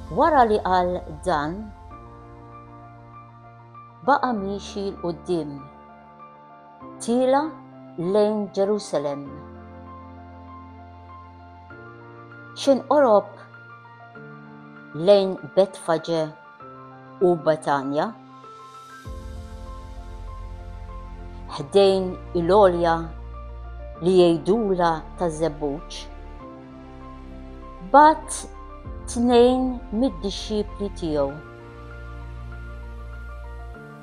Wara li qal dan, baqa' miexi l-quddiem, tiela lejn Ġerusalemm. X'inqorob lejn Betfage u Betanja, ħdejn il-għolja li jgħidula taż-Żebbuġ, bagħat 2 mid-dixxipli tiegħu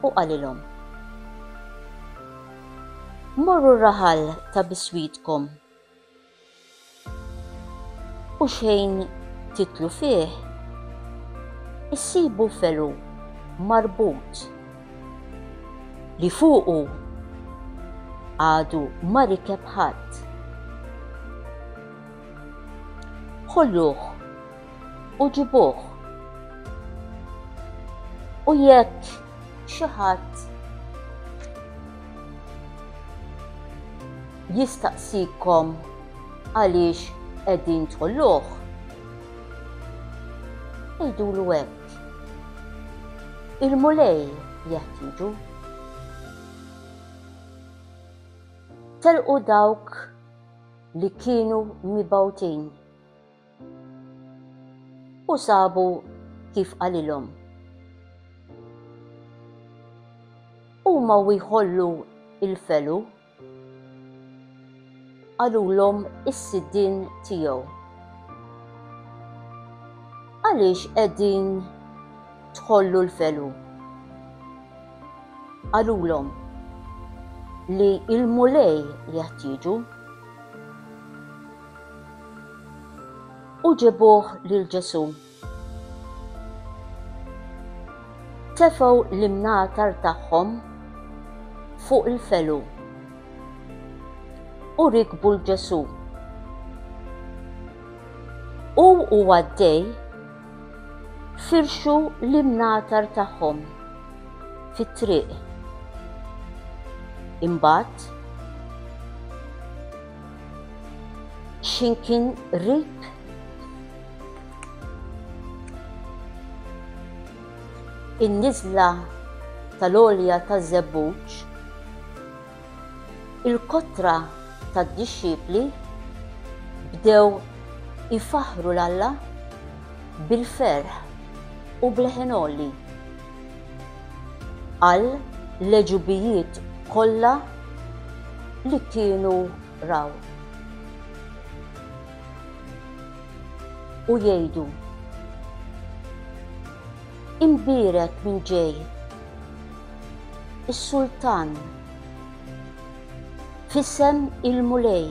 u qalilhom: Morru r-raħal ta' biswitkom u xejn titlu fih issibu felu marbut li fuqu għadu ma rikeb ħadd. Ħolluh u ġibuh u jekk xi ħadd jistaqsikom għaliex qegħdin tħolluh, ngħidulu hekk: il-mulej jeħtieġu. Telqu dawk li kienu mibgħutin u sabu kif qalilhom. Huma jħollu il-felu qalulhom is-siddien tiegħu: għaliex qegħdin tħollu l-felu? Qalulhom li l-mulej jeħtieġu u ġibuh lil Ġesu. Tefgħu l-imnatar tagħhom fuq il-felu u rikbu l-Ġesu. U għaddej firxu l-imnatar tagħhom fit-triq. Imbagħad x'imkien qrib in-niżla tal-għolja taż-Żebbuġ, il-kottra tad-dixxipli bdew ifaħħru l-Alla bil-ferħ u bl-ħenolli għal l-eġubijiet kollha li kienu raw. U jgħidu: imbierek minn ġej is-Sultan f'isem il-mulej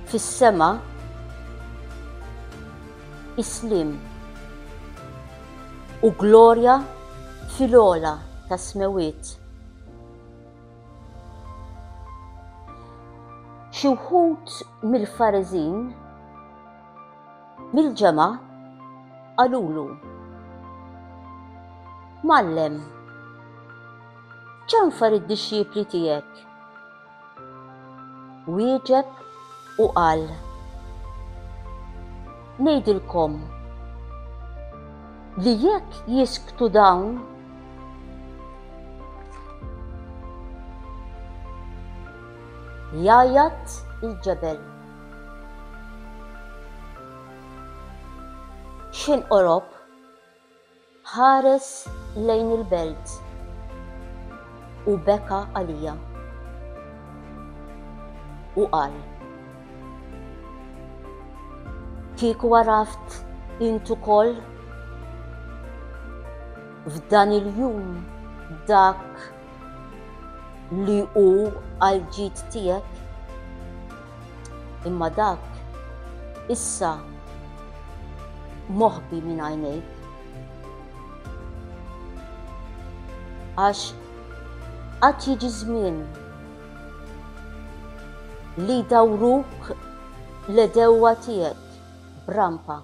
fis-sema islim u glorja fil-ogħla tas-smewiet. Xi wħud mill-Fariżin mill-ġemgħa qalulu: Mallem, ċanfar id-dixxipli tiegħek? Wieġeb u qal: ngħidilkom li jekk jisktu dawn jgħajjat il-ġebel. X'inqorob ħares lejn il-belt u beka għalija u qal: kieku għaraft intu ukoll f'dan il-jum dak li hu għall-ġid tiegħek, imma dak issa moħbi minn għajnejk, għax qatt jiġi żmien li jdawruk l-edewwa tiegħek b'rampa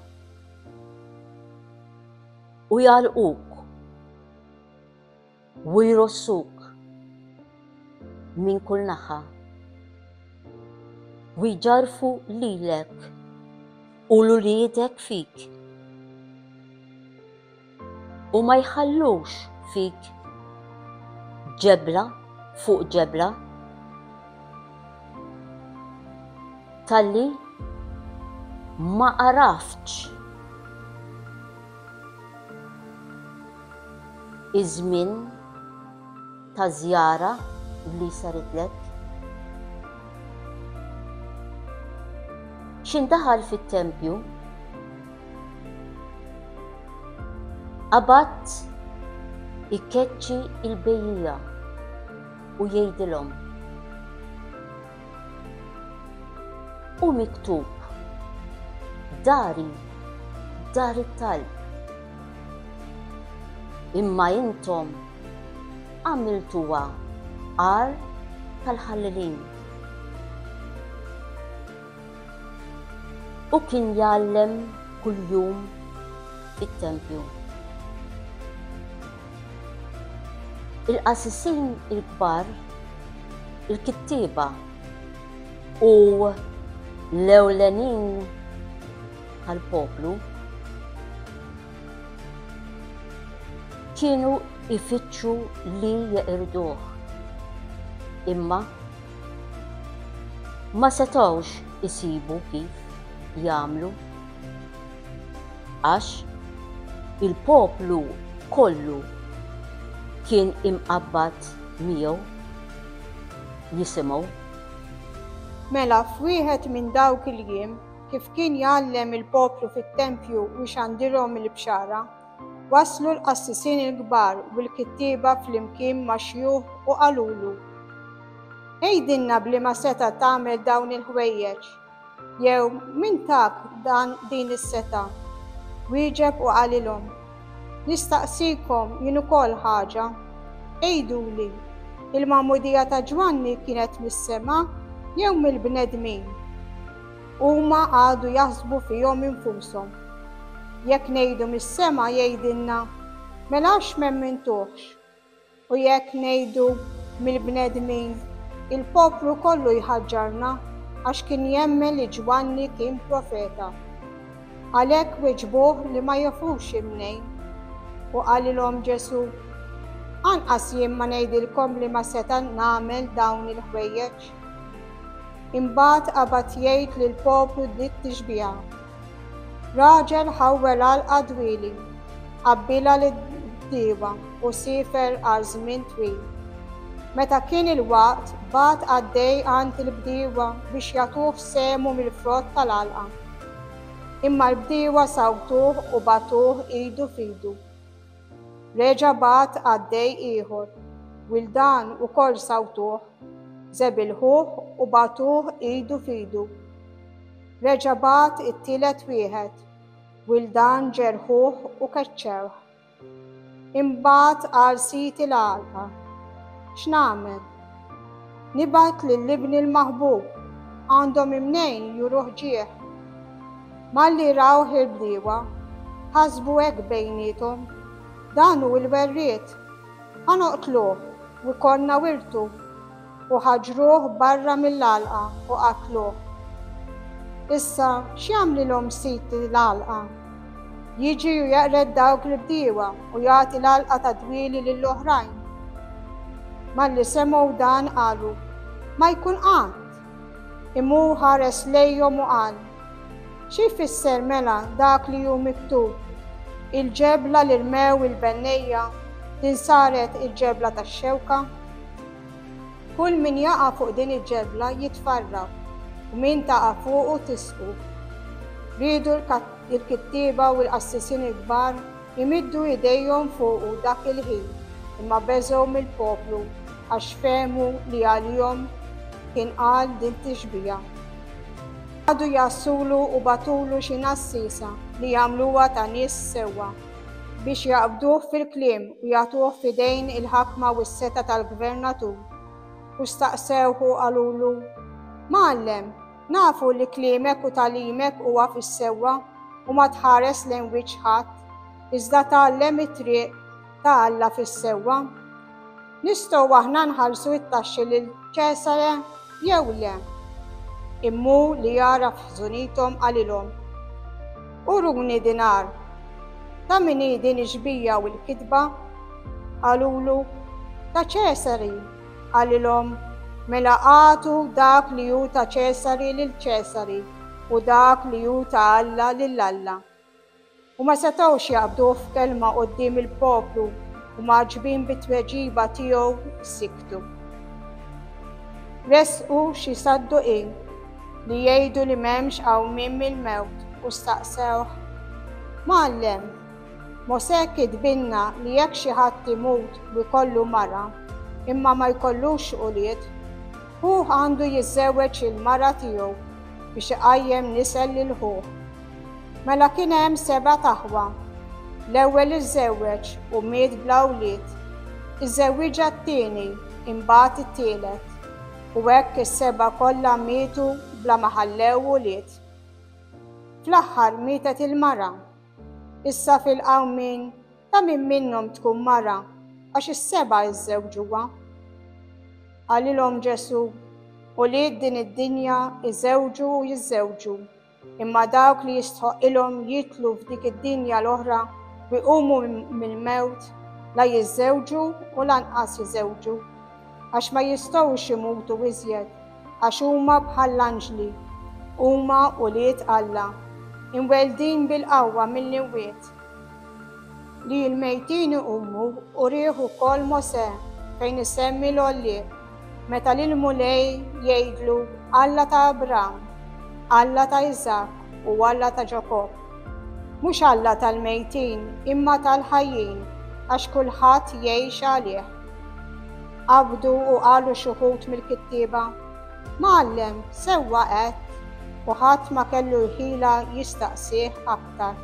u jgħalquk u jrossuk minn kull naħa u jġarfu lilek u l-uliedek fik u ma jħallux fik ġebla fuq ġebla talli ma araftx iż-żmien ta' żjara li saritlek. X'indaħal fit-tempju qabatt ikkeċċi l-bejjija u jgħidilhom u miktub dari dar it-talb imma intom għamiltuha għar tal-ħallelin. U kien jgħallem kuljum fit-tempju. Il-qassisin il-kbar, il-kittieba u l-ewlenin tal-poplu kienu ifittxu li jeqirduh imma ma setgħux isibu kif jagħmlu għax il-poplu kollu kien imqabbad miegħu jisimgħu. Mela f'wieħed minn dawk il-jiem kif kien jgħallem il-poplu fit-tempju u xandirhom il-bxara, waslu l-qassisin il-kbar u l-kittieba flimkien ma' xjuħ u qalulu: Ejdilna bliema seta' tagħmel dawn il-ħwejjeġ, jew min tak din is-seta'? Wieġeb u qalilhom: Nistaqsikom jien ukoll ħaġa, ejduli, il-magħmudija ta' Ġwanni kienet mis-sema' jew mill-bnedmin? Huma għadu jaħsbu fihom infushom. Jekk ngħidu mis-sema' jgħidilna mela għax m'emmintuhx, u jekk ngħidu mill-bnedmin il-poplu kollu jħaġġarna għax kien jemmen li Ġwanni kien profeta. Għalhekk weġbuh li ma jafux imnejn. U qalilhom Ġesu: Anqas jien ma ngħidilkom li ma seta' nagħmel dawn il-ħwejjeġ. Imbagħad qabad jgħid lill-poplu dik tixbiha: Raġel ħawwel għalqa dwieli, qabbilha lid-diewa u siefer għal żmien twil. Meta kien il-waqt, bagħat għaddej għand il-bdiewa biex jagħtuh semu mill-frott tal-għalqa. Imma l-bdiewa sawtuh u batuh idu f'idu. Reġa' bagħat għaddej ieħor, wildan ukoll sawtuh, żebilħuh u batuh idu f'idu. Reġa' bagħat it-tielet wieħed, wildan ġerħuh u keċċewh. Imbagħad qal sit il-għalqa: X'nagħmel? Nibgħat lill-ibni l-maħbub, għandhom imnejn juruh ġieħ. Malli rawh il-bdiewa, ħasbu hekk bejniethom: dan hu l-werriet, ħanoqtluh u jkollna wirtu, u ħaġruh barra mill-għalqa u qatluh. Issa x'jagħmlilhom sit l-għalqa? Jiġi u jaqred dawk l-bdiewa u jagħti l-għalqa ta' dwieli lill-oħrajn. Malli semgħu dan qalu: ma jkun qatt. Imhu ħares lejhom u qal: xi jfisser mela dak li hu miktub: il-ġebla li rmew il-bennejja din saret il-ġebla tax-xewka? Kull min jaqa' fuq din il-ġebla jitfarraq u min taqa' fuqu tisqu. Riedu l-kittieba u l-qassisin il-kbar imiddu idejhom fuqu dak il-ħin, imma beżgħu mill-poplu għax fehmu li għalihom kien qal din tixbija. Għadu jassulu u batulu xi nassisa li jagħmluha ta' nies sewwa biex jaqbduh fil-kliem u jagħtuh f'idejn il-ħakma u s-seta tal-gvernatur. U staqsewhu qalulu: Mgħallem, nafu li kliemek u tagħlimek huwa fis-sewwa u ma tħares lejn wiċċ ħadd, iżda tgħallem it-triq ta' Alla fis-sewwa. Nistgħu aħna nħallsu t-taxxi lill-Ċesare jew le? Immu li jara f'ħżunithom qalilhom: Uruni dinar. ta' min din iġbija u l-kidba? Qalulu, ta' Ċesari. Qalilhom, mela għatu dak li hu ta' Ċesari lil Ċesari u dak li hu ta' Alla lil Alla. U ma setgħux jaqbdu f'kelma quddiem il-poplu u maġbin bit-tweġiba tiegħu siktu. Resqu xi sadduqin li jgħidu li m'hemmx qawmien mill-mewt u staqsewh: Mugħallem, Mosè kitbilna li jekk xi ħadd imut u jkollu mara imma ma jkollux ulied, hu għandu jiżżewweġ il-mara tiegħu biex iqajjem nisel lil ħuh. Mela kien hemm 7 taħwa. L-ewwel iżżewweġ u miet bla wlied. Iżżewwiġa t-tieni imbagħad it-tielet u hekk is-7 kollha mietu bla ma ħallew ulied. Fl-aħħar mietet il-mara. Issa fil-qawmien ta' min minnhom tkun mara għax is-7 iżżewġuha. Qalilhom Ġesu, ulied din id-dinja iżewġu u jiżżewġu, imma dawk li jistħoqilhom jitlu f'dik id-dinja l-oħra u jqumu mill-mewt la jiżżewġu u lanqas jiżewġu għax ma jistgħux imutu iżjed għax huma bħall-anġli, huma ulied Alla, imweldin bil-qawwa mill-imwiet. Li l-mejtin iqumu u rieħ ukoll Mosè fejn isemmi l-għollieq meta lil-mulej jgħidlu Alla ta' Abraham, Alla ta' Iżak u Alla ta' Ġakob. Mhux Alla tal-mejtin imma tal-ħajjin għax kulħadd jgħix għalih. Qabdu u qalu xi wħud mill-kittieba: Mugħallem, sewwa qed, u ħadd ma kellu l-ħila jistaqsih aktar.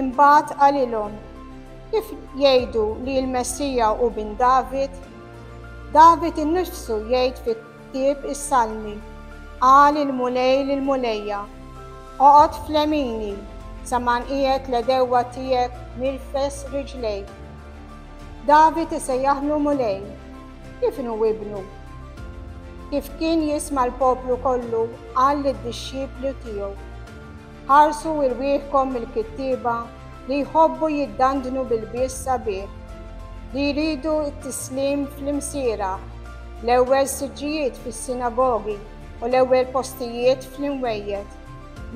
Imbagħad qalilhom: kif jgħidu li l-Messija hu bin David? David innifsu jgħid fit-ktieb is-Salmi, qal il-mulej lill-mulejja: oqgħod f'lemini sa ma nqiegħed l-edewwa tiegħek nirfes riġlejk. David isejjaħlu mulej, kif inhu ibnu? Kif kien jisma' l-poplu kollu qal lid-dixxipli tiegħu: ħarsu irwieħkom mill-kittieba li jħobbu jiddandnu bil-bies sabiħ, li jridu t-tislim fl-imsieraħ, l-ewwel siġġijiet fis-sinagogi u l-ewwel postijiet fl-imwejjed,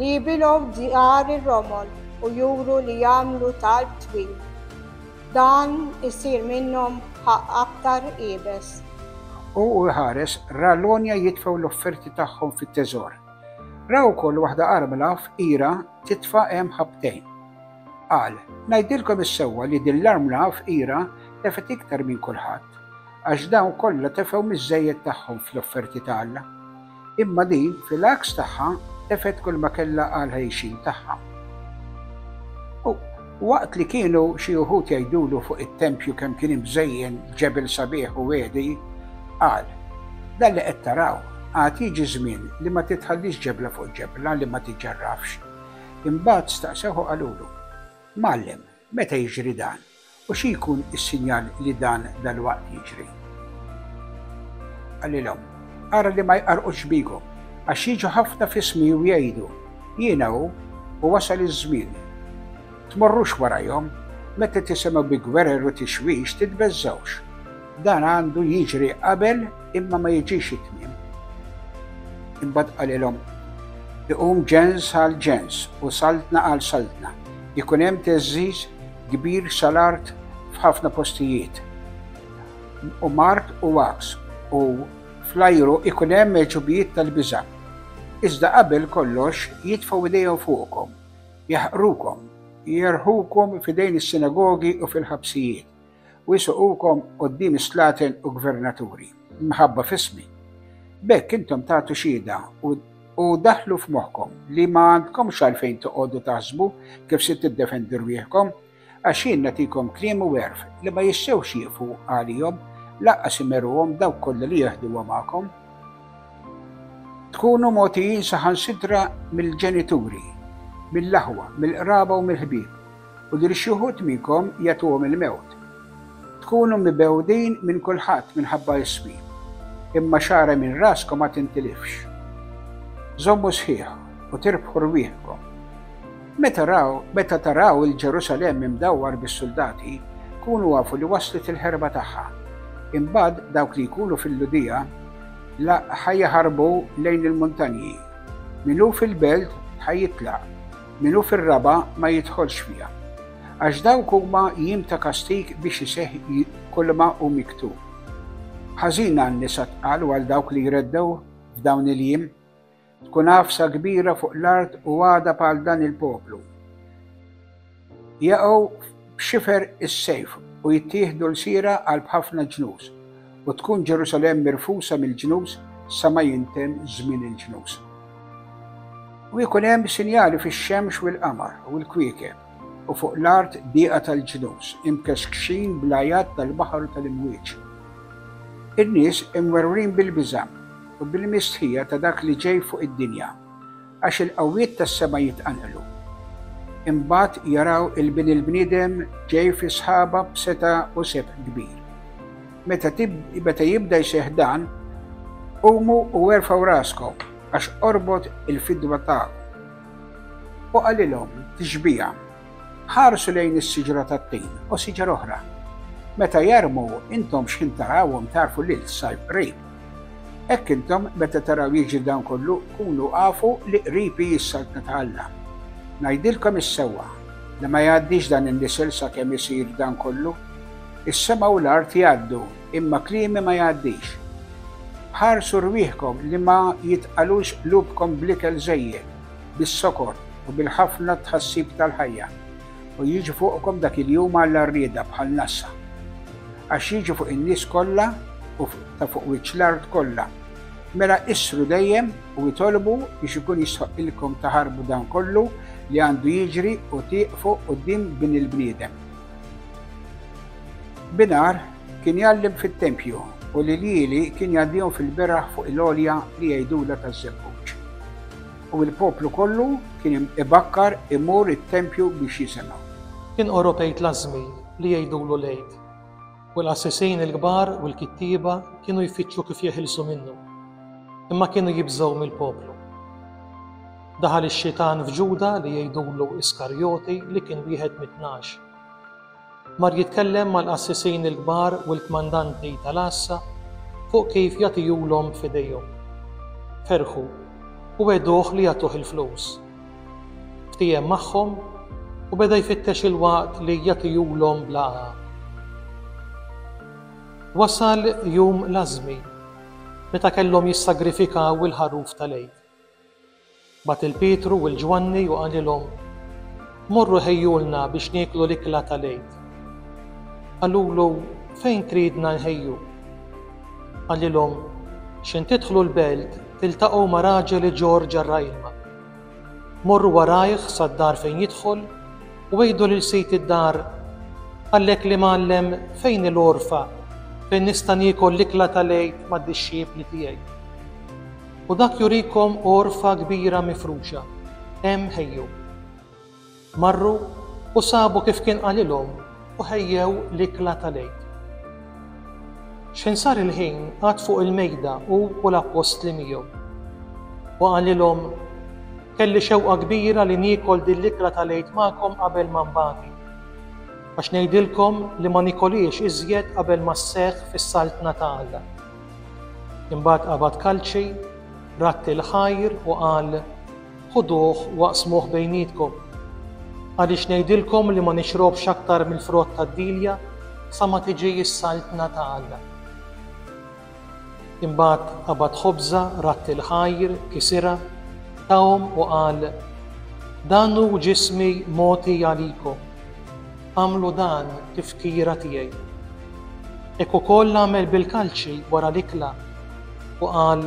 li jibilgħu djar ir-romol u juru li jagħmlu talb twil. Dan isir minnhom ħaq aktar qiebes. U ħares ra l-onja jitfgħu l-offerti tagħhom fit-teżor. Ra wkoll waħda qarmla f'qira titfa' hemm ħabtejn. Qal, ngħidilkom is-sewwa li din l-armla f'qira tefet iktar minn kulħadd, għax dawn kollha tefgħu miż-żejjed tagħhom fl-offerti ta' Alla. Imma din fil-għaks tagħha tefet kull ma kellha għal ħejxin tagħha. Waqt li kienu xi wħud jgħidulu fuq it-tempju kemm kien imżejjen ġebel sabiħ u wedi, qal, dan li qed taraw għad jiġi żmien li ma titħallix ġebla fuq ġebla li ma tiġġarrafx. Imbagħad staqsew qalulu: Mugħallem, meta jiġri dan u xi jkun is-sinjal li dan dalwaqt jiġri? Qalilhom: ara li ma jqarqux bikom għax jiġu ħafna f'ismi u jgħidu: jiena hu u wasal iż-żmien. Tmorrux warajhom, meta tisimgħu bi gwerer u tixwix titbeżżawx. Dan għandu jiġri qabel imma ma jiġix it-tmiem. Imbagħad qalilhom: iqum ġens għal ġens u saltna għal saltna, ikun hemm teżżiż kbir sal-art f'ħafna postijiet, u mart u waqs, u fl-ajru ikun hemm meġubijiet tal-biża'. Iżda qabel kollox jitfgħu idejhom fuqkom, jaħqrukom, jerħukom f'idejn is-sinagogi u fil-ħabsijiet u jisuqukom quddiem is-slaten u gvernaturi minħabba f'ismi. B'hekk intom tagħtu xhieda u daħlu f'moħħkom li ma għandkomx għalfejn toqgħodu taħsbu kif se tiddefendu rwieħkom għax jien nagħtikom kliem u werf li ma jissewx jieqfu għalihom laqqas imerruhom dawk kollha li jeħduha magħkom. Tkunu mogħtijin saħansitra mill-ġenituri, mill-aħwa, mill-qraba u mill-ħbieb, u li xi wħud minnkom jagħtuhom il-mewt. Tkunu mibewdin minn kulħadd minħabba ismi, imma xara minn raskom ma tintilifx. Żommu sħiħ u tirbħu rwieħkom. Meta taraw il-Ġerusalem imdawwar bis-soldati, kunu għafu li waslet il-ħerba tagħha. Imbagħad dawk li jkunu fil-Ludija la ħajjaħarbu lejn il-muntanji. Minu fil-belt ħajjitlaq, minu fil-raba ma jidħolx fiha. Għax dawk huma jiem ta' kastik biex iseħħ kull u miktub. Ħażina n-nisa tqal għal dawk li jreddew f'dawn il-jiem, tkun għafsa kbira fuq l-art u għada bħal dan il-poplu. Jaqgħu b'xifer is-sejf u jittieħdu l-sira għal b'ħafna ġnus u tkun Ġerusalem mirfusa mill-ġnus sa ma jintem żmien il-ġnus. U jkun hemm sinjali fix-xemx u l-qamar u l-kwiekeb u fuq l-art dieqa tal-ġnus imkexkxin bl-ajat tal-baħar u tal-imwieġ. In-nies imwerwrin bil-biżam u bil-mistħija ta' dak li ġej fuq id-dinja għax il-qawwiet tas-sema jitqanqlu. Imbagħad jaraw il-bniedem ġej fi sħaba b'seta u seb kbir. Meta jibda jseħħ dan, qumu u werfgħu raskom għax qorbot il-fidwa tagħkom. U qalilhom tixbija, ħarsu lejn is-siġra tat-tin u siġra oħra. Meta jarmu intom x'kien tarawhom tarfu lil sajb qrib. Hekk intom meta taraw jiġri dan kollu kunu għafu li qribi s-saltna ta' Alla. Ngħidilkom is-sewwa li ma jgħaddix dan in-nisel sakemm isir dan kollu, is-sema u l-art jgħaddu imma kliemi ma jgħaddix. Ħarsu rwieħkom li ma jitqalux qlubkom bl-ikel żejjed, bis-sokor u bil-ħafna tħassib tal-ħajja u jiġu fuqkom dak il-jum għall-arrieda bħal nassa. Għax jiġu fuq in-nies kollha u ta' fuq wiċċ l-art kollha. Mela issru dejjem u jitolbu biex ikun jistħoqilkom taħarbu dan kollu li għandu jiġri u tieqfu quddiem bin il-bniedem. Binar kien jgħallem fit-tempju u li kien jgħaddihom fil-beraħ fuq il-għolja li jgħidula taż-żebbuġ. U l-poplu kollu kien ibakkar imur it-tempju biex jisimgħu. Kien Ewropej lażmi li jgħidulu Lejd, u l-assessin il-kbar u l-kittiba kienu jfittxu kif jeħilsu minnu, imma kienu jibżgħu mill-poplu. Daħal ix-xitan f'Ġuda li jgħidulu Iskarjoti li kien wieħed mit-tnax. Mar jitkellem mal-assessin il-kbar u l-kmandanti tal-assa fuq kif jagħtihulhom f'idejhom. Ferħu u weduh li jagħtuh il-flus. Ftehhem magħhom u beda jfittex il-waqt li jagħtihulhom blaqa. Wasal jum lażmi meta kellhom jissagrifikaw il-ħarruf tal-Eid. Bat il-Pietru u l-Ġwanni u qalilhom: morru ħejjulna biex nieklu l-ikla tal-Eid. Qalulu: fejn tridna nħejju? Qalilhom: x'in tidħlu l-belt tiltaqgħu ma' raġel ġor ġarra ilma. Morru warajh sad-dar fejn jidħol u għejdu lil sejt id-dar: għallek li mgħallem fejn il-orfa fejn nista' niekol l-ikla tal-Eid mad-dixxiepli tiegħi. U dak jurikom orfa kbira mifruxa, hemm ħejju. Marru u sabu kif kien qalilhom u ħejjew l-ikla tal-Eid. X'in sar il-ħin għad fuq il-mejda u l-apostli miegħu. U qalilhom: kelli xewqa kbira li niekol din l-ikla tal-Eid magħkom qabel ma nbagħti. Għax ngħidilkom li ma nikolix iżjed qabel ma sseħħ fis-saltna ta' Alla. Imbagħad qabad kalċi, ratti l-ħajr u qal: ħuduh waqsmuh bejnietkom. Għaliex ngħidilkom li ma nixrobx aktar mill-frott tad-dilja sa ma tiġi s-saltna ta' Alla. Imbagħad qabad ħobża, ratti l-ħajr, kisira, tawhom u qal: dan hu ġismi mogħti għalikom. Għamlu dan tifkira tiegħi. Hekk ukoll għamel bil-kalċi wara l-ikla u qal: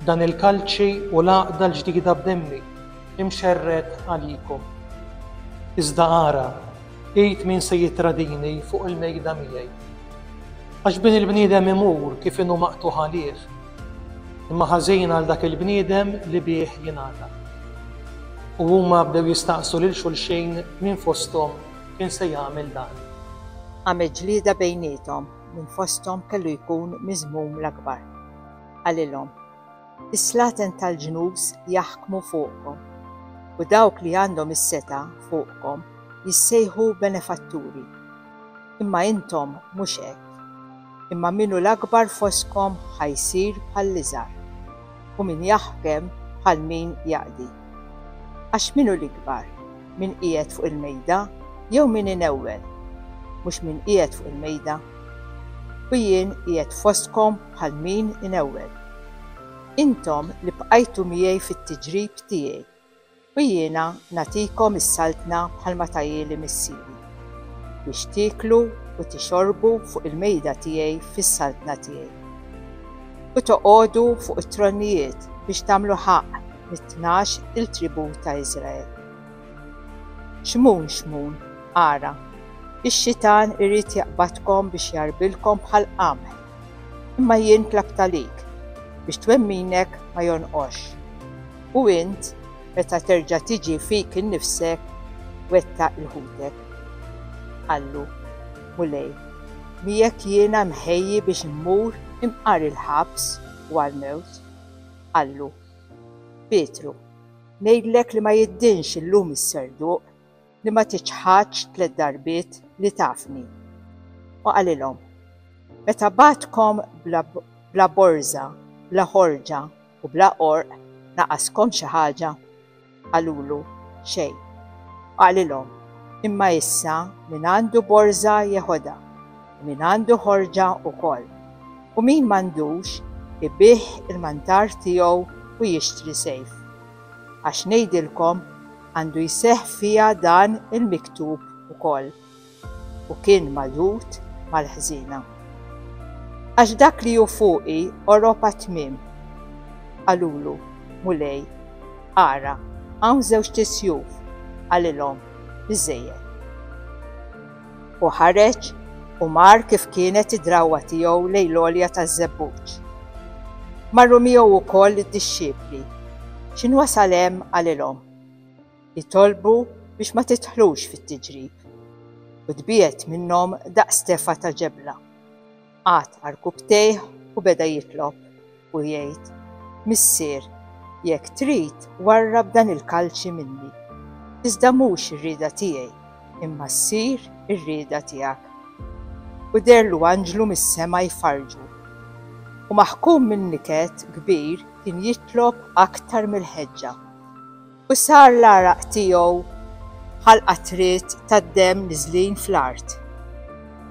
dan il-kalċi u l-għaqda l-ġdida b'demmi imxerret għalikom. Iżda ara, qiegħed min se jitradini fuq il-mejda miegħi. Għax bin il-bniedem imur kif inhu maqtuħ għalih, imma ħażin għal dak il-bniedem li bih jingħata. U huma bdew jistaqsu lil xulxejn min fosthom kien se jagħmel dan. Għamel ġlieda bejniethom min fosthom kellu jkun miżmum l-akbar. Qalilhom: is-slaten tal-ġnus jaħkmu fuqkom. u dawk li għandhom is-seta fuqkom jissejħu benefatturi. Imma intom mhux hekk. Imma minnu l-akbar foskom ħajsir bħall-iżgħar u min jaħkem bħal min jaqdi. Għax minnu l-ikbar, min qiegħed fuq il-mejda jew min inewwel, mhux min qiegħed fuq il-mejda. U jien qiegħed fostkom bħal min inewwel. Intom li bqajtu miegħi fit-tiġrib tiegħi u jiena nagħtikom is-saltna bħalma tajjeli missieri biex tieklu u tixorbu fuq il-mejda tiegħi fis-saltna tiegħi. U toqgħodu fuq it-tronnijiet biex tagħmlu ħaqq mit-12 il-tribù ta' Iżrael. Xmun, ara, ix-xitan irid jaqbadkom biex jarbilkom bħal qamħ. Imma jien tlabt għalik biex twemminek ma jonqox. U int, meta terġa' tiġi fik innifsek, wettaq il-ħutek. Qallu, mulej, miegħek jiena mħejji biex immur imqar il-ħabs u għal-mewt. Qallu, Pietru, ngħidlek li ma jiddinx illum is-serduq li ma tiċħadx 3 darbiet li tafni. U qalilhom, meta bagħtkom bla borża, bla ħorġa u bla qorq naqaskom xi ħaġa? Qalulu, xejn. U qalilhom, imma issa min għandu borża jeħodha, min għandu ħorġa wkoll, u min m'għandux ibih il-mantar tiegħu u jixtri sejf. Għax ngħidilkom għandu jseħħ fiha dan il-miktub ukoll. U kien magħdud mal-ħżiena. Għax dak li hu fuqi oropa tmiem. Qalulu, mulej, ara, hawn 2 tisjuf, qalilhom, biżżejjed. U ħareġ u mar kif kienet id-drawwa tiegħu lejn l-għolja taż-żebbuġ. Marru miegħu wkoll id-dixxiepli. X'inwasal hemm qalilhom. Jitolbu biex ma tidħlux fit-tiġrib. U tbiegħet minnhom daqs tefa ta' ġebla. Qagħad għall-kubtejh u beda jitlob u jgħid, Missier, jekk trid warrab dan il-kalċi minni. Iżda mhux ir-rieda tiegħi, imma ssir ir-rieda tiegħek. U derlu anġlu mis-sema jfarġu. U maħkum minn niket kbir kien jitlob aktar mill-ħeġġa. U sar l-araq tiegħu bħal qatriet tad-demm niżlin fl-art.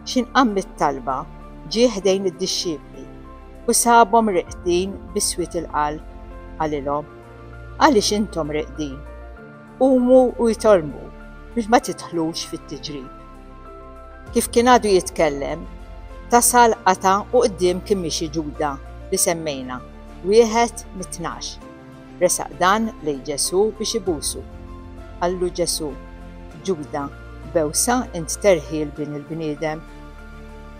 X'inqam mit-talba ġie ħdejn id-dixxiepli u sabhom reqdin biswiet il-qalb. Qalilhom, għaliex intom reqdin? Qumu u jitolmu biex ma tidħlux fit-tiġrib. Kif kien għadu jitkellem, tasal qata u qudiem kien mixi Ġuda li semmejna, wieħed mit-12. Resaq dan lejn Ġesu biex ibusu. Qallu Ġesu, Ġuda, bewsa int terħil bin il-bniedem.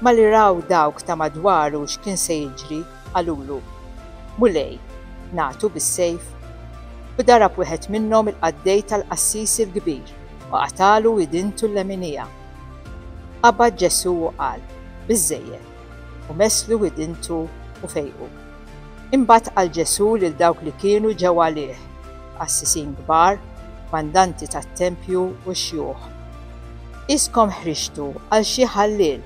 Ma li raw dawk ta' madwaru x'kien se jiġri, qalulu, mulej, nagħtu bis-sejf. U darab wieħed minnhom il-qaddej tal-qassis il-kbir u qatalu idintu l-leminija. Qabad Ġesu u qal, biżżejjed, u meslu idintu u fejqu. Imbagħad qal Ġesu lil dawk li kienu ġew għalih, qassisin kbar, mandanti tat-tempju u xjuħ. Iskom ħriġtu għal xi ħallil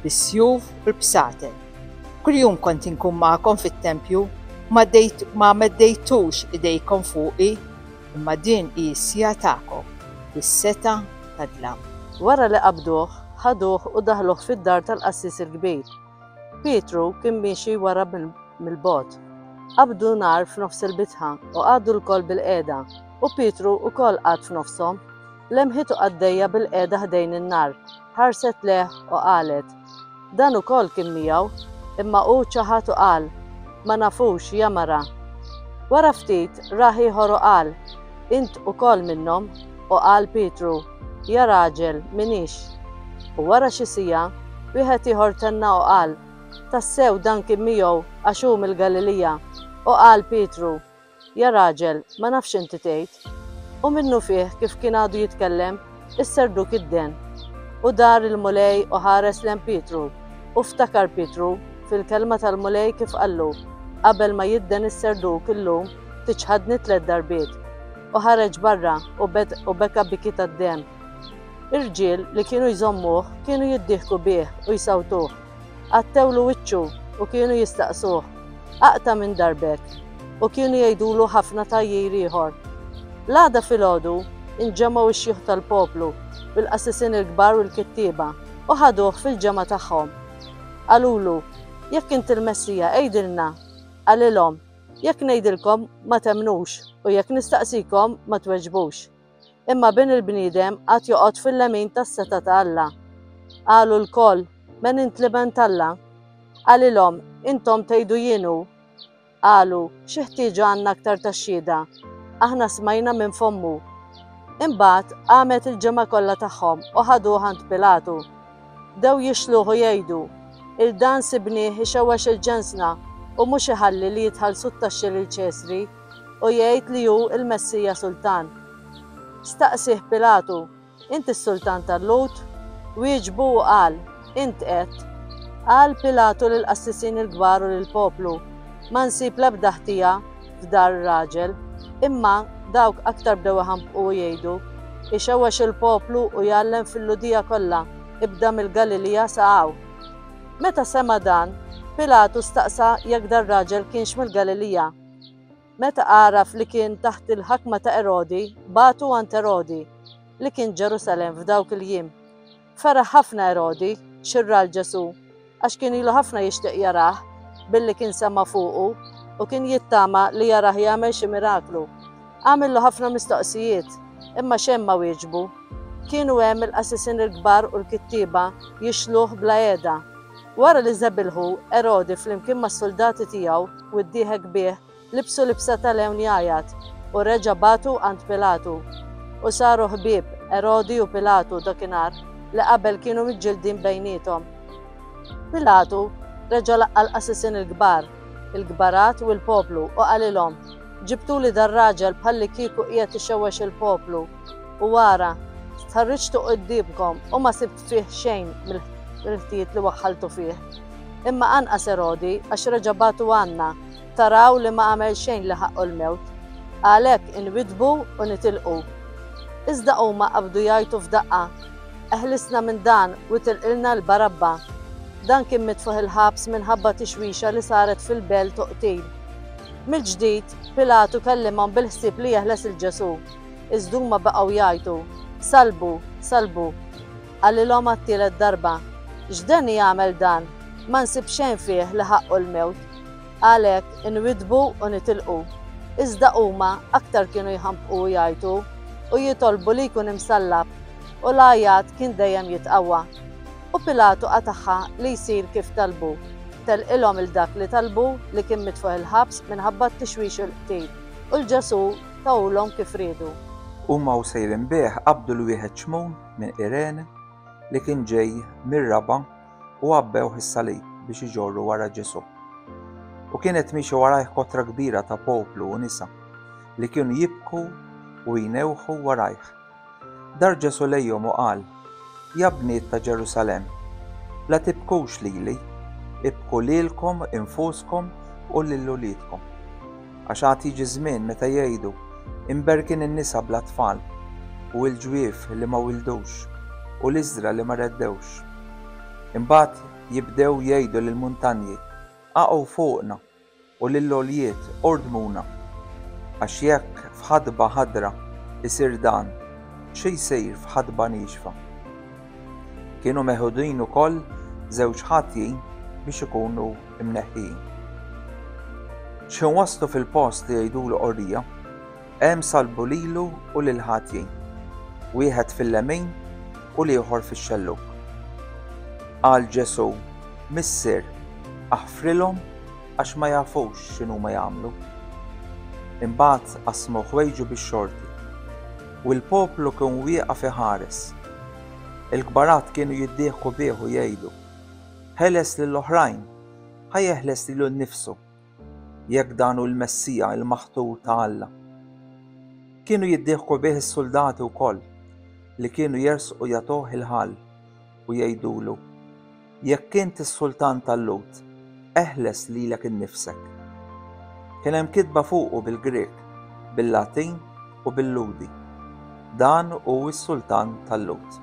bis-sjuf u l-bsatel. Kuljum kont inkun magħkom fit-tempju ma meddejtux idejkom fuqi, imma din hi s-sija tagħkom bis-seta tad-dlam. Wara li qabduh, ħaduh u daħluh fid-dar tal-qassis il-kbir. Pietru kien miexi wara mill-bogħod. Qabdu nar f'nofs il-bitħa u qagħdu l-koll bil-qiegħda u Pietru wkoll qagħad f'nofshom. Lemħitu għaddejja bil-qiegħda ħdejn in-nar, ħarset leh u qalet, dan ukoll kien miegħu, imma hu ċaħat u qal, ma nafux ja mara. Wara ftit rah ieħor u qal, int ukoll minnhom, u qal Pietru, ja raġel minix. U wara xi sija wieħed ieħor tenna u qal, tassew dan kien miegħu għax hu mill-Galilija, u qal Pietru, ja raġel ma nafx inti tgħid. U minnu fih kif kien għadu jitkellem, is-serduk idden. U dar il-mulej u ħares lejn Pietru, u ftakar Pietru fil-kelma tal-mulej kif qallu, qabel ma jidden is-serduk illum tiċħadni 3 darbiet. u ħareġ barra u beka bikita d-dem. Ir-ġiel li kienu jżommuh kienu jiddieħku bih u jsawtuh. Għattewlu wiċċu u kienu jistaqsuh. Aqta minn darbek u kienu jgħidulu ħafna tajjir ieħor. L-għada filgħodu inġemgħu x-xjuħ tal-poplu bil-qassisin il-kbar u l-kittieba u ħaduh fil-ġemgħa tagħhom. Qalulu, jekk inti l-Messija għejdilna, qalilhom, jekk ngħidilkom ma temnux u jekk nistaqsikom ma tweġbux. Imma bin il-bniedem għad joqgħod fil-lemin tas-seta ta' Alla. Qalu l-koll, men int li bent Alla? Qalilhom, intom tgħidu jienu. Qalu, xi ħtieġu għandna aktar tax-xhieda, aħna smajna minn fommu. Imbagħad qamet il-ġemgħa kollha tagħhom u ħaduh għand Pilatu. Dew jixluh u jgħidu, il-dan sibnieh ixewwex il-ġensna u mhux iħalli li jitħallsu t-taxxi lill-Ċesri u jgħid li hu il-Messija Sultan. Staqsih Pilatu, inti s-Sultan tal-Lut? Wieġbu u qal, int qed. Qal Pilatu lill-qassisin il-kbar u lill-poplu, ma nsib l-ebda ħtija f'dar ir-raġel, imma dawk aktar bdew iħampqu u jgħidu, ixewwex il-poplu u jgħallem fil-Ludija kollha, ibda mill-Galilija sa hawn. Meta sema dan, Pilatu staqsa jekk dar raġel kienx mill-Galilija. Meta għaraf li kien taħt il-ħakma ta' Erodi, batu għand Erodi li kien Ġerusalem f'dawk il-jiem. Faraħ ħafna Erodi xirra l-Ġesu għax kien ilu ħafna jixtieq jarah billi kien sema fuqu u kien jittama li jarah jagħmel xi miraklu. Għamillu ħafna mistoqsijiet imma xejn ma wieġbu. Kienu hemm il-qassisin il-kbar u l-kittieba jixluh bla għeda. Wara li żebilħu Erodi flimkien mas-soldati tiegħu u ddieħek bih libsu libsa tal-hewn jgħajjat u reġa' batu għand Pilatu. U saru ħbieb Erodi u Pilatu dakinhar li qabel kienu miġġildin bejniethom. Pilatu reġa' laqqa l-qassisin il-kbarat u l-poplu u qalilhom, ġibtuli dar raġel bħalli kieku qiegħed ixewwex il-poplu u wara tħarriġtu qudiemkom u ma sibt fih xejn mill-ħtijiet li waħħaltu fih. Imma anqas Erodi għax reġa' batu għandna taraw li ma għamel xejn li ħaqqu l-mewt, għalhekk inwidbu u nitilqu. Iżda huma qabdu jgħidu f'daqqa, eħlisna minn dan u tilqilna l-Barabba. Dan kien mitfuħ il-ħabs minħabba tixwixa li saret fil-belt u qtil. Mill-ġdid, Pilatu kellimhom bil-ħsieb li jeħles il-Ġesu. Iżda huma baqgħu jgħidu, salbu, salbu. Qalilhom għat-tielet darba, x'dan jagħmel dan, ma nsib xejn fih li ħaqqu l-mewt. Għalhekk inwidbu u nitilqu. Iżda huma aktar kienu jħampqu u jgħidu u jitolbu li jkun imsallab u l-għajjat kien dejjem jitqawwa. U Pilatu qataħħa li jsir kif talbu. Telqilhom il-dak li talbu li kien mitfuħ il-ħabs minħabba t-tixwix u l-qtil u l-Ġesu tawlhom kif riedu. Huma u sejrin bih qabdu l-wieħed xmun minn Irene li kien ġej mir-Raba u għabbew is-salib biex iġorru wara Ġesu. U kienet miexi warajh kotra kbira ta' poplu u nisa li kienu jibku u jinewħu warajh. Dar Ġesu lejhom u qal, ja bniet ta' Ġerusalem, la tibkux lili, ibku lilkom infuskom u lil-uliedkom. Għax għad jiġi żmien meta jgħidu imberkin in-nisa bla tfal u l-ġwief li ma wildux u l-iżra li ma reddewx. Imbagħad jibdew jgħidu lill-muntanji aqgħu fuqna u lill-għoljiet ordmuna għax jekk f'ħadba ħadra isir dan, xi jsir f'ħadba nixfa. Kienu meħudin ukoll żewġ ħatjin biex ikunu imneħħijin. Xi waslu fil-post li jgħidulu qorrija, hemm salbu lilu u lil ħatjin, wieħed fil-lemin u l-ieħor fix-xelluk. Qal Ġesu, missier, aħfrilhom għax ma jafux x'inhu ma jagħmlu. Imbagħad qasmu ħwejġu bix-xorti u l-poplu kien wieqaf iħares. Il-kbarat kienu jiddieħku bih u jgħidu, ħeles lill-oħrajn, ħajjeħles lilu nnifsu, jekk dan hu l-Messija il-maħtur ta' Alla. Kienu jiddieħku bih is-soldati wkoll li kienu jersqu jagħtuh il-ħall u jgħidulu, jekk int is-Sultan tal-Lut, eħles lilek innifsek. Kien hemm kitba fuqu bil-Grek, bil-Latin u bil-Ludi. Dan hu s-Sultan tal-Lud.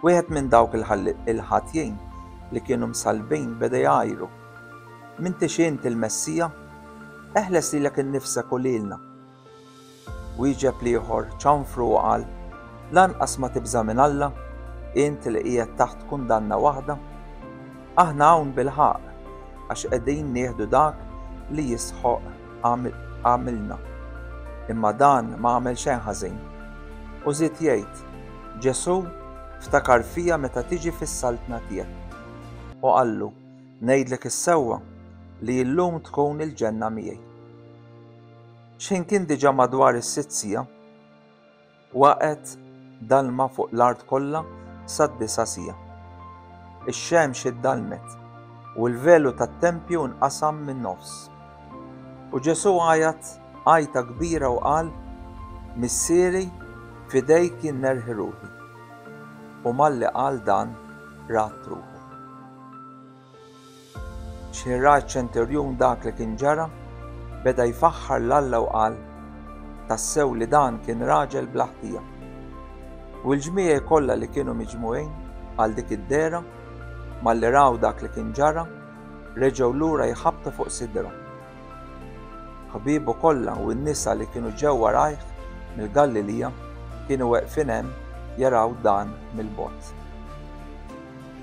Wieħed minn dawk il-ħatjin li kienu msalbin beda jgħajru: "M'intix int il-Messija? Eħles lilek innifsek u lilna." Wieġeb ieħor ċanfru u qal: "Lanqas ma tibża minn Alla, int li qiegħed taħt kundanna waħda? Aħna hawn bil-ħaq għax qegħdin nieħdu dak li jisħoq għamilna. Imma dan ma għamel xejn ħażin." U żied jgħid: "Ġesu ftakar fija meta tiġi fis-saltna tiegħek." U qallu: "Ngħidlek is-sewwa li llum tkun il-ġenna miegħi." X'in kien diġà madwar is-sitt sija, waqgħet dalma fuq l-art kollha sad-disa' sija. Ix-xemx iddalmet u l-velu tat-tempju nqasam min-nofs. U Ġesu għajat għajta kbira u qal: "Missieri, f'idejk innerħi ruħi." U malli qal dan rat ruħu. Xi rajt ċenturjun dak li kien ġara, beda jfaħħar l-Alla u qal: "Tassew li dan kien raġel bl-ħtija." U l-ġmieħ kollha li kienu miġmugħin għal dik id-dera malli raw dak li kien ġara, reġgħu lura jħabbtu fuq sidra. Ħabiebu kollha u n-nisa li kienu ġewwa rajh mill-Galilija kienu weqfin hemm jaraw dan mill-bogħod.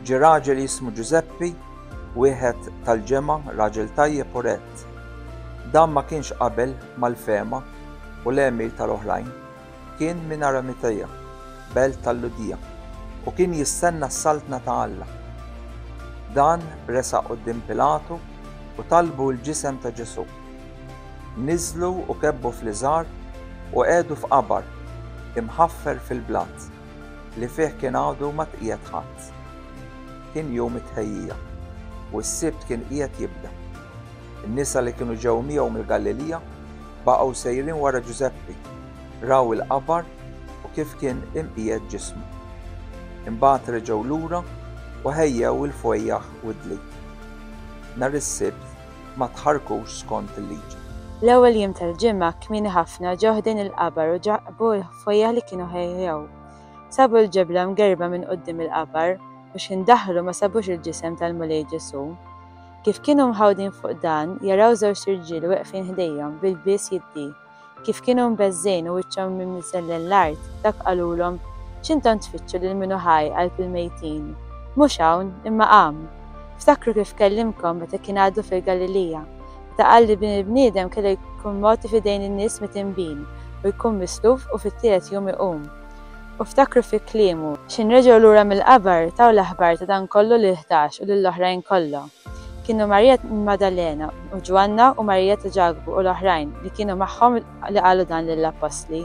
Ġie raġel jismu Giuseppi, wieħed tal-ġemgħa, raġel tajjeb u rett. Dan ma kienx qabel mal-Fema u l-emir tal-oħrajn, kien minn Arimatea, belt tal-Ludija, u kien jistenna s-saltna ta' Alla. Dan resaq quddiem Pilatu u talbu l-ġisem ta' Ġesu. Niżlu u kebbu fl-iżgħar u qiegħdu f'qabar imħaffer fil-blat li fih kien għadu ma tqiegħed ħadd. Kien jum it-tħejjija u s-sibt kien qiegħed jibda. In-nisa li kienu ġew miegħu mill-Galilija baqgħu sejrin wara Giuseppi, raw il-qabar u kif kien imqiegħed ġismu. Imbagħad reġgħu lura u ħejjew il-fwejjaħ u d-dliet. Nhar is-sibt ma tħarkux skont il-liġi. L-ewwel jiem tal-ġimgħa kmieni ħafna ġew ħdin il-qabar u ġaqbu l-fwejjaħ li kienu ħejjew. Sabu l-ġebla mgerba minn quddiem il-qabar u x'indaħlu ma sabux il-ġisem tal-Mulej Ġesu. Kif kienu mħawdin fuq dan, jaraw żewġ irġiel weqfin ħdejhom bil-bies jiddih. Kif kienu mbeżżejn u wiċċhom mimsellin l-art, dak qalulhom: "X'intom tfittxu lil minnu ħaj qalb il-mejtin? Mhux hawn, imma qam. Ftakru kif kellimkom meta kien għadu fil-Galilija. Meta qal li bniedem kellu jkun mogħti f'idejn in-nies mitinbin u jkun misluf u fit-tielet jum iqum. U ftakru fi kliemu x'inreġgħu lura mill-qabar taw l-aħbar ta' dan kollu lil 11 u lill-oħrajn kollha. Kienu Marija Maddalena u Ġwanna u Marija ta' Ġagbu u l-oħrajn li kienu magħhom li qalu dan lill-Apostli.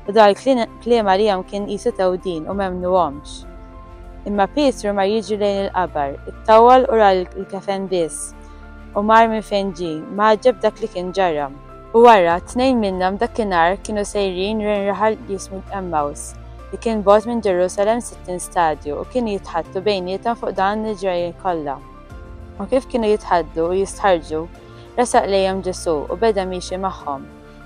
U dal kliem għalihom kien qisu tewdin u m'emmnuhomx. Imma Pietru mar jiġri lejn il-qabar, ittawwal u ra l-kefen biss u mar minn fejn ġie, ma ġab dak li kien ġara. U wara tnejn minnhom dakinhar kienu sejrin lejn raħal jismu Emmaus li kien bogħod minn Ġerusalemm 60 stadju u kienu jitħattu bejniethom fuq dan il-ġrajiet kollha. U kif kienu jitħaddu u jistħarġu, resaq lejhom Ġesu u beda miexi magħhom,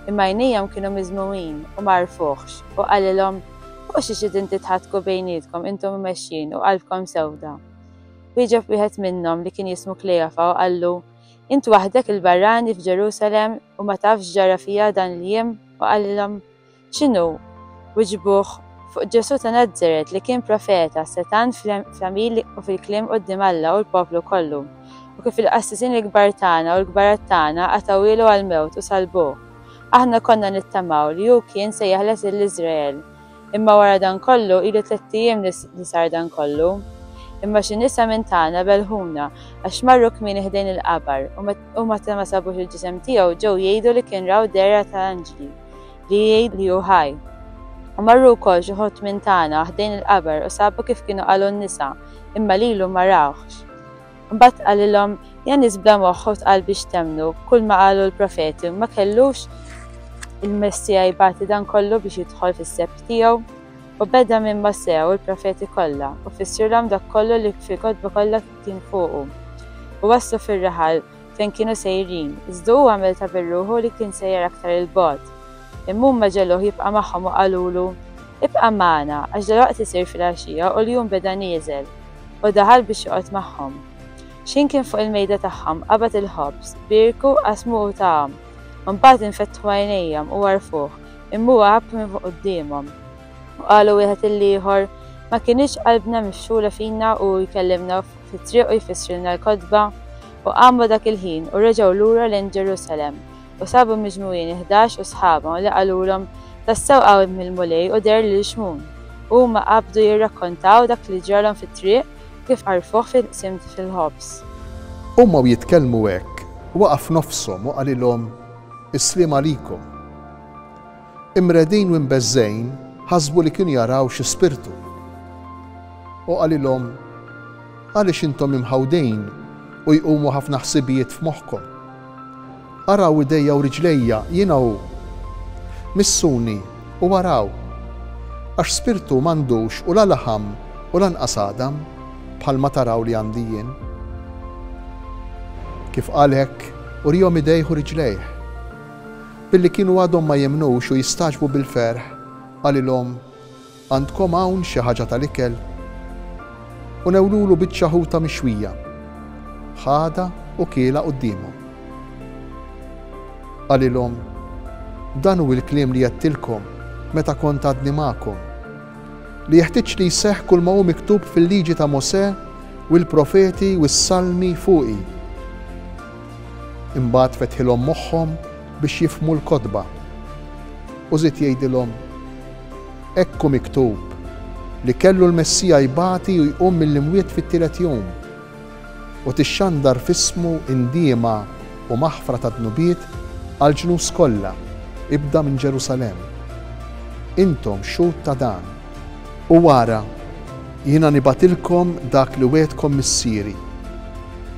imma għajnejhom kienu miżmumin u ma rfuħx u qalilhom: "Fuq xi xidin titħaddku bejnietkom intom mexxin u qalbkom sewda." Wieġeb wieħed minnhom li kien jismu Klejofa u qallu: "Int waħdek il-barrani f'Ġerusalemm u ma tafx ġara fija dan il-jiem?" U qalilhom: "X'inhu?" Wiġbuh fuq Ġesu ta' Nażaret li kien profeta setan fl-għamil u fil-kliem quddiem Alla u l-poplu kollu. U kif il-qassisin il-kbar tagħna u l-kbarat tagħna qatawwilu għall-mewt u salbuh. Aħna konna nittamaw li hu kien se jeħles lill-Iżrael. Imma wara dan kollu ilu 3 ijiem li sar dan kollu. Imma xi nisa minn tagħna belħuna għax marru kmieni ħdejn il-qabar u meta ma sabux il-ġisem tiegħu ġew jgħidu li kien raw dera ta' anġli li jgħid li hu ħaj. U marru wkoll xi ħodt minn tagħna ħdejn il-qabar u sabu kif kienu qalu n-nisa imma lilu ma rawx. Mbagħad qalilhom: "Ja nies bla moħħ u tqal biex temnu kull ma qalu l-profeti ma kellux il-Messija jbagħti dan kollu biex jidħol fis-sebt tiegħu." U beda minn Mosè u l-profeti kollha u fissirlhom dak kollu li fil-kotba kollha kien fuqu. U waslu fir-raħal fejn kienu sejrin, iżda huwa għamel ta' birruħu li kien sejjer aktar il-bogħod. imma huma ġeluh jibqa' magħhom u qalulu ibqa' magħna għax dalwaqt isir fil-għaxija u l-jum beda nieżel u daħal biex joqgħod magħhom. Xin kien fuq il-mejda tagħhom qabad il-ħobż, birku qasmu u tagħhom, u mbagħad infettħu għajnejhom u warfuh imma huwa ħabb minn fuq qudiemhom. U qalu wieħed il-ieħor ma kienx qalbna mifxula fina u jkellimna fit-triq u jfissrilna l-kodba u qamu dak il-ħin u reġgħu lura lejn Ġerusalemm u sabu miġmuwin 11 u sħabhom li qalulhom tassew qawm mill-mulej u der lil xmun. Huma qabdu jirrakkontaw dak li ġralhom fit-triq kif għarfuh fil-qsimt fil-ħobs. Huma jitkellmu hekk waqaf nofshom u qalilhom Islim għalikom. Imredin u mbeżżejn ħasbu li kienu jaraw xi spirtu. U qalilhom għaliex intom imħawdejn u jqumu ħafna ħsibijiet f'moħħkom. Araw idejja u riġlejja jiena hu. Missuni u waraw għax spirtu m'għandux u la laħam u lanqas għadam bħalma taraw li għandi jien. Kif qal hekk urihom idejh u riġlejh. Billi kienu għadhom ma jemnux u jistaġbu bil-ferħ qalilhom għandkom hawn xi ħaġa tal-ikel u newlulu biċċa ħuta mixwija, ħada u kiela qudiemhom. Qalilhom dan hu l-kliem li għedtilkom meta kont għadni magħkom li jeħtieġ li jseħħ kull ma hu miktub fil-liġi ta' Mosè u l-profeti u s-salmi fuqi. Imbagħad fetħilhom moħħhom biex jifhmu l-kodba u żied jgħidilhom ekku miktub li kellu l-Messija jbati u jqum mill-imwiet fit-tielet jum u tixxandar f'ismu indiema u maħfra ta' dnubiet għal ġnus kollha ibda minn Ġerusalemm. Intom xhud ta' dan u wara jiena nibatilkom dak li wegħdkom missieri.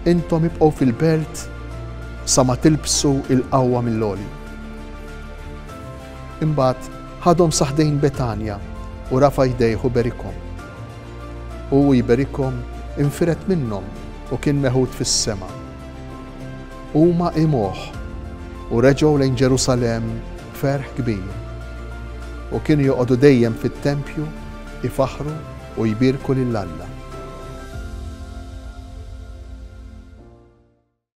Intom ibqgħu fil-belt sa ma tilbsu il-qawwa mill-għoli. Imbagħad ħadhom saħdejn Betanja u rafa' jdejh u berikhom. U jberikhom infiret minnhom u kien meħud fis-sema. Huma imuh u reġgħu lejn Ġerusalemm ferħ kbir u kienu joqogħdu dejjem fit-tempju ifaħru u jbierku lil Alla.